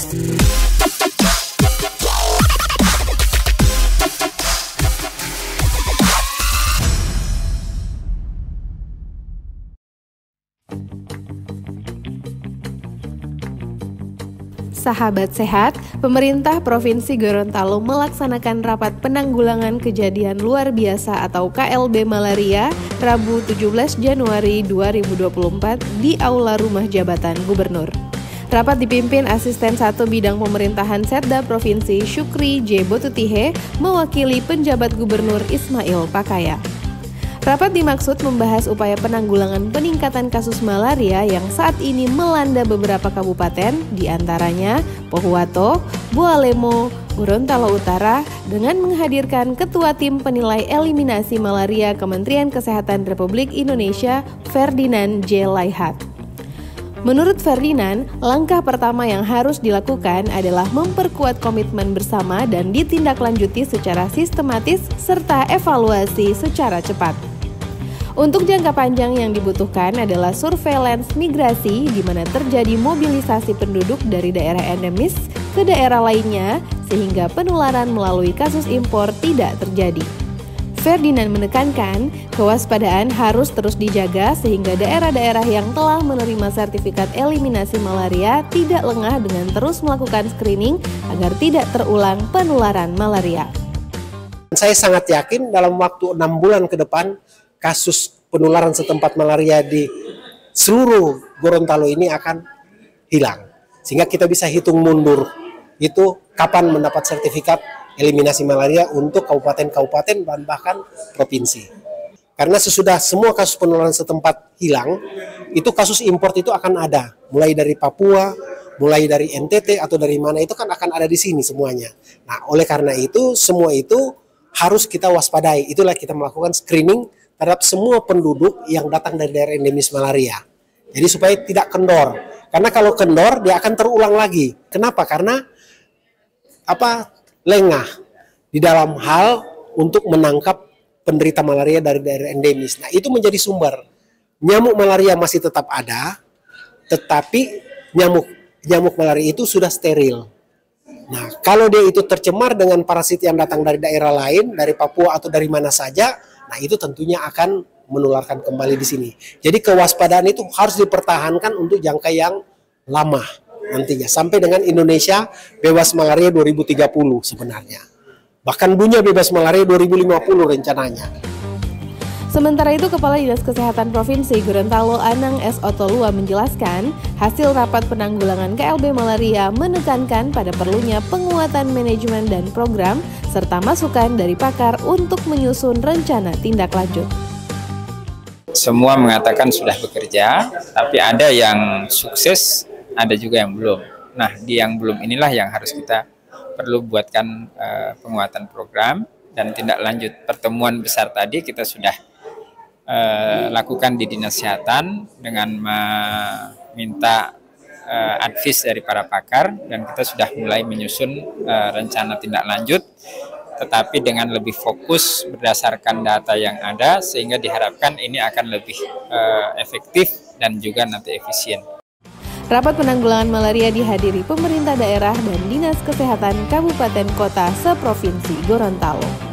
Sahabat sehat, pemerintah Provinsi Gorontalo melaksanakan rapat penanggulangan kejadian luar biasa atau KLB malaria Rabu 17 Januari 2024 di Aula Rumah Jabatan Gubernur. Rapat dipimpin Asisten 1 Bidang Pemerintahan Setda Provinsi Syukri J. Botutihe mewakili penjabat Gubernur Ismail Pakaya. Rapat dimaksud membahas upaya penanggulangan peningkatan kasus malaria yang saat ini melanda beberapa kabupaten, diantaranya Pohuwato, Bualemo, Gorontalo Utara, dengan menghadirkan Ketua Tim Penilai Eliminasi Malaria Kementerian Kesehatan Republik Indonesia, Ferdinand J. Laihat. Menurut Ferdinand, langkah pertama yang harus dilakukan adalah memperkuat komitmen bersama dan ditindaklanjuti secara sistematis serta evaluasi secara cepat. Untuk jangka panjang yang dibutuhkan adalah surveillance migrasi di mana terjadi mobilisasi penduduk dari daerah endemis ke daerah lainnya sehingga penularan melalui kasus impor tidak terjadi. Ferdinand menekankan kewaspadaan harus terus dijaga sehingga daerah-daerah yang telah menerima sertifikat eliminasi malaria tidak lengah dengan terus melakukan screening agar tidak terulang penularan malaria. Saya sangat yakin dalam waktu 6 bulan ke depan kasus penularan setempat malaria di seluruh Gorontalo ini akan hilang. Sehingga kita bisa hitung mundur itu kapan mendapat sertifikat eliminasi malaria untuk kabupaten-kabupaten dan bahkan provinsi. Karena sesudah semua kasus penularan setempat hilang, itu kasus import itu akan ada. Mulai dari Papua, mulai dari NTT atau dari mana itu kan akan ada di sini semuanya. Nah, oleh karena itu semua itu harus kita waspadai. Itulah kita melakukan screening terhadap semua penduduk yang datang dari daerah endemis malaria. Jadi supaya tidak kendor. Karena kalau kendor dia akan terulang lagi. Kenapa? Karena lengah di dalam hal untuk menangkap penderita malaria dari daerah endemis. Nah, itu menjadi sumber. Nyamuk malaria masih tetap ada, tetapi nyamuk malaria itu sudah steril. Nah, kalau dia itu tercemar dengan parasit yang datang dari daerah lain, dari Papua atau dari mana saja, nah itu tentunya akan menularkan kembali di sini. Jadi kewaspadaan itu harus dipertahankan untuk jangka yang lama nantinya. Sampai dengan Indonesia bebas malaria 2030 sebenarnya. Bahkan dunia bebas malaria 2050 rencananya. Sementara itu, Kepala Dinas Kesehatan Provinsi Gorontalo Anang S. Otolua menjelaskan, hasil rapat penanggulangan KLB malaria menekankan pada perlunya penguatan manajemen dan program, serta masukan dari pakar untuk menyusun rencana tindak lanjut. Semua mengatakan sudah bekerja, tapi ada yang sukses, ada juga yang belum. Nah, di yang belum inilah yang harus kita perlu buatkan penguatan program dan tindak lanjut. Pertemuan besar tadi kita sudah lakukan di Dinas Kesehatan dengan meminta advice dari para pakar, dan kita sudah mulai menyusun rencana tindak lanjut, tetapi dengan lebih fokus berdasarkan data yang ada sehingga diharapkan ini akan lebih efektif dan juga nanti efisien. Rapat penanggulangan malaria dihadiri pemerintah daerah dan Dinas Kesehatan Kabupaten Kota seprovinsi Gorontalo.